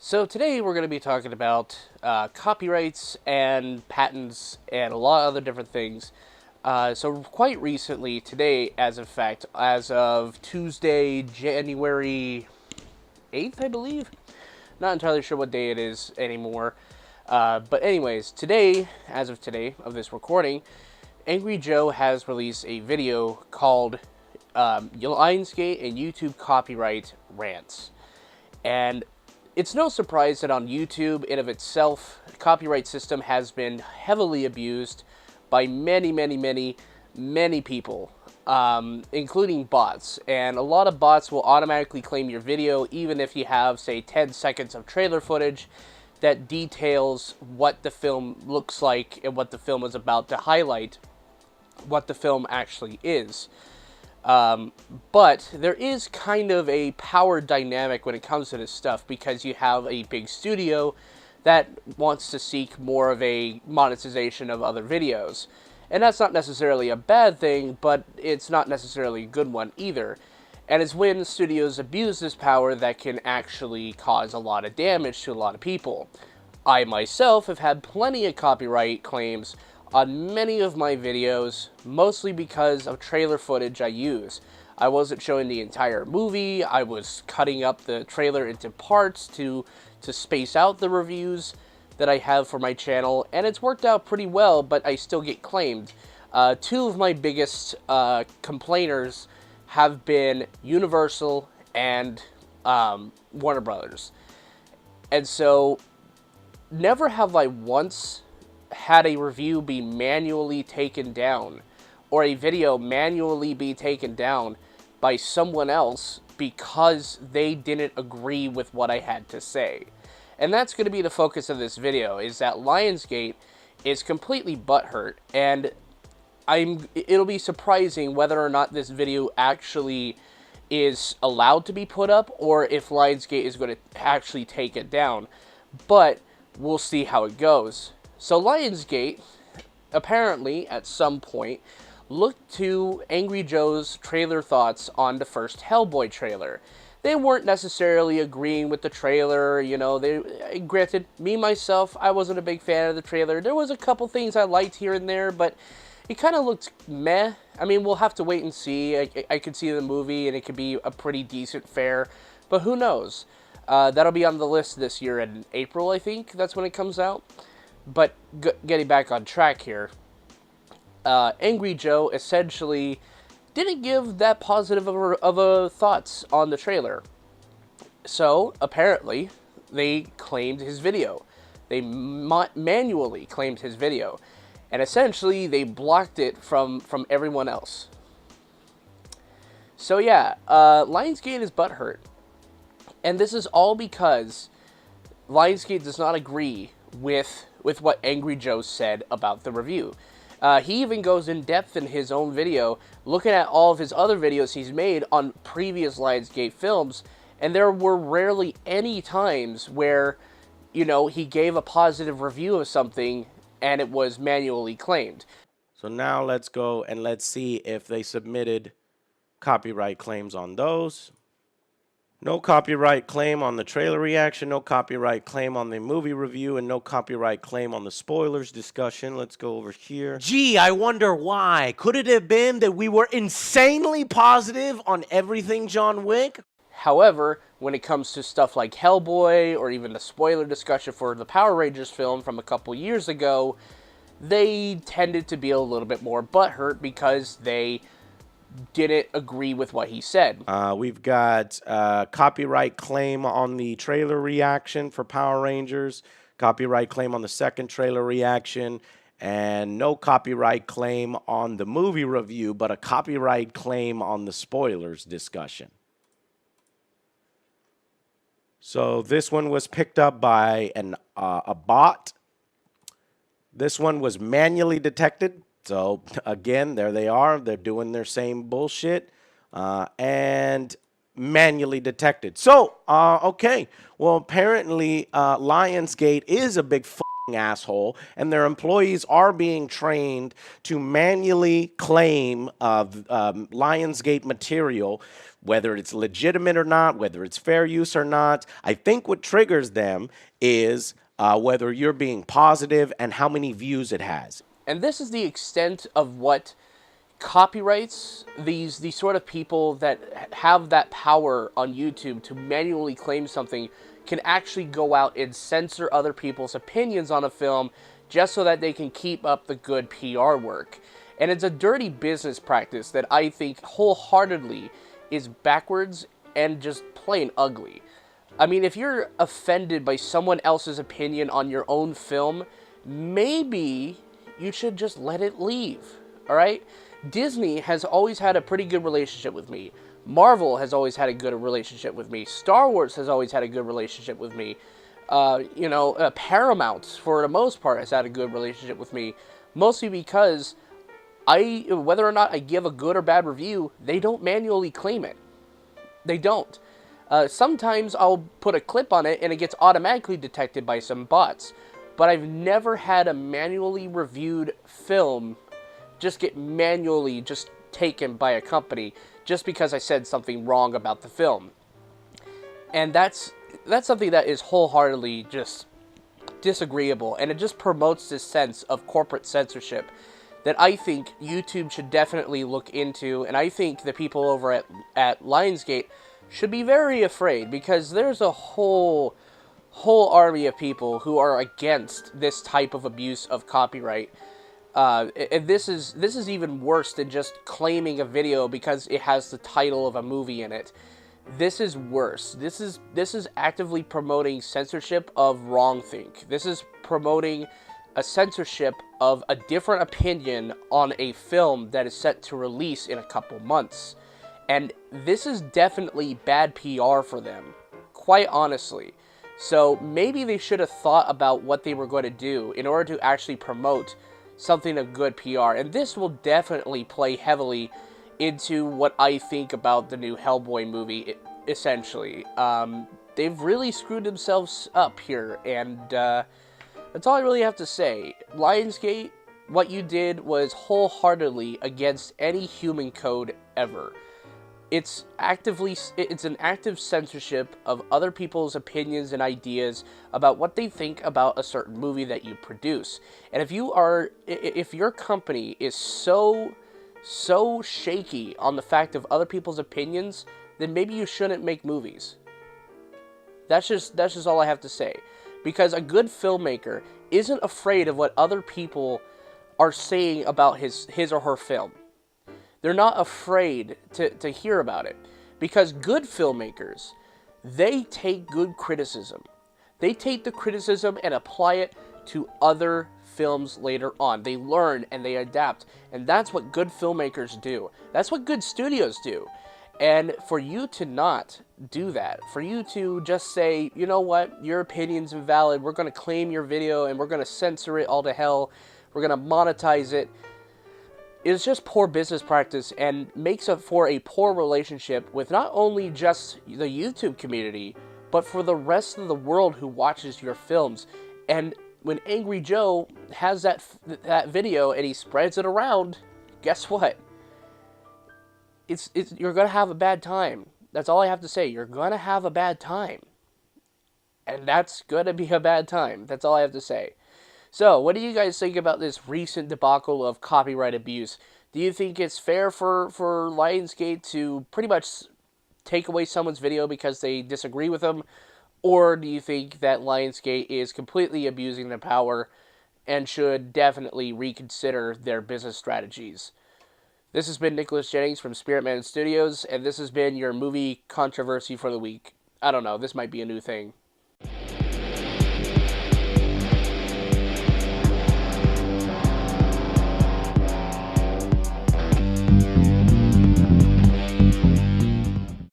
So today we're going to be talking about copyrights and patents and a lot of other different things. So quite recently, today, as of Tuesday, January 8th, I believe. Not entirely sure what day it is anymore. But anyways, today, as of today, of this recording, Angry Joe has released a video called Lionsgate and YouTube Copyright Rants. And it's no surprise that on YouTube, in of itself, the copyright system has been heavily abused by many people, including bots. And a lot of bots will automatically claim your video, even if you have, say, 10 seconds of trailer footage that details what the film looks like and what the film is about to highlight what the film actually is. But there is kind of a power dynamic when it comes to this stuff, because you have a big studio that wants to seek more of a monetization of other videos. And that's not necessarily a bad thing, but it's not necessarily a good one either. And it's when studios abuse this power that can actually cause a lot of damage to a lot of people. I myself have had plenty of copyright claims on many of my videos, mostly because of trailer footage I use. I wasn't showing the entire movie, I was cutting up the trailer into parts to space out the reviews that I have for my channel, and it's worked out pretty well, but I still get claimed. Two of my biggest complainers have been Universal and Warner Brothers. And so, never have I once had a review be manually taken down, or a video manually be taken down by someone else because they didn't agree with what I had to say. And that's going to be the focus of this video, is that Lionsgate is completely butthurt, and it'll be surprising whether or not this video actually is allowed to be put up, or if Lionsgate is going to actually take it down. But we'll see how it goes. So Lionsgate, apparently, at some point, looked to Angry Joe's trailer thoughts on the first Hellboy trailer. They weren't necessarily agreeing with the trailer, granted, me, myself, I wasn't a big fan of the trailer. There was a couple things I liked here and there, but it kind of looked meh. I mean, we'll have to wait and see. I could see the movie, and it could be a pretty decent fare, but who knows? That'll be on the list this year in April, I think. That's when it comes out. But getting back on track here, Angry Joe essentially didn't give that positive of a thoughts on the trailer. So, apparently, they claimed his video. They manually claimed his video. And essentially, they blocked it from everyone else. So yeah, Lionsgate is butthurt. And this is all because Lionsgate does not agree with what Angry Joe said about the review. He even goes in depth in his own video, looking at all of his other videos he's made on previous Lionsgate films, and there were rarely any times where, he gave a positive review of something and it was manually claimed. So now let's go and let's see if they submitted copyright claims on those. No copyright claim on the trailer reaction, no copyright claim on the movie review, and no copyright claim on the spoilers discussion. Let's go over here. Gee, I wonder why. Could it have been that we were insanely positive on everything John Wick? However, when it comes to stuff like Hellboy, or even the spoiler discussion for the Power Rangers film from a couple years ago, they tended to be a little bit more butthurt because they didn't agree with what he said. We've got copyright claim on the trailer reaction for Power Rangers, copyright claim on the second trailer reaction, and no copyright claim on the movie review, but a copyright claim on the spoilers discussion. So this one was picked up by a bot. This one was manually detected. So, again, there they are. They're doing their same bullshit and manually detected. So, okay. Well, apparently, Lionsgate is a big asshole, and their employees are being trained to manually claim Lionsgate material, whether it's legitimate or not, whether it's fair use or not. I think what triggers them is whether you're being positive and how many views it has. And this is the extent of what copyrights, these sort of people that have that power on YouTube to manually claim something, can actually go out and censor other people's opinions on a film just so that they can keep up the good PR work. And it's a dirty business practice that I think wholeheartedly is backwards and just plain ugly. I mean, if you're offended by someone else's opinion on your own film, maybe you should just let it leave, all right? Disney has always had a pretty good relationship with me. Marvel has always had a good relationship with me. Star Wars has always had a good relationship with me. Paramount, for the most part, has had a good relationship with me. Mostly because whether or not I give a good or bad review, they don't manually claim it. They don't. Sometimes I'll put a clip on it and it gets automatically detected by some bots. But I've never had a manually reviewed film just get manually just taken by a company just because I said something wrong about the film. And that's something that is wholeheartedly just disagreeable, and it just promotes this sense of corporate censorship that I think YouTube should definitely look into, and I think the people over at Lionsgate should be very afraid, because there's a whole army of people who are against this type of abuse of copyright. And this is even worse than just claiming a video because it has the title of a movie in it. This is worse. This is actively promoting censorship of wrongthink. This is promoting a censorship of a different opinion on a film that is set to release in a couple months. And this is definitely bad PR for them, quite honestly. So maybe they should have thought about what they were going to do in order to actually promote something of good PR. And this will definitely play heavily into what I think about the new Hellboy movie, essentially. They've really screwed themselves up here, and that's all I really have to say. Lionsgate, what you did was wholeheartedly against any human code ever. It's an active censorship of other people's opinions and ideas about what they think about a certain movie that you produce. And if your company is so shaky on the fact of other people's opinions, then maybe you shouldn't make movies. That's just all I have to say. Because a good filmmaker isn't afraid of what other people are saying about his or her film. They're not afraid to hear about it. Because good filmmakers, they take good criticism. They take the criticism and apply it to other films later on. They learn and they adapt. And that's what good filmmakers do. That's what good studios do. And for you to not do that, for you to just say, you know what, your opinion's invalid, we're going to claim your video and we're going to censor it all to hell, we're going to monetize it, is just poor business practice and makes up for a poor relationship with not only just the YouTube community, but for the rest of the world who watches your films. And when Angry Joe has that video and he spreads it around, guess what? You're going to have a bad time. That's all I have to say. You're going to have a bad time. And that's going to be a bad time. That's all I have to say. So, what do you guys think about this recent debacle of copyright abuse? Do you think it's fair for Lionsgate to pretty much take away someone's video because they disagree with them? Or do you think that Lionsgate is completely abusing their power and should definitely reconsider their business strategies? This has been Nicholas Jennings from Spiritman Studios, and this has been your movie controversy for the week. I don't know, this might be a new thing.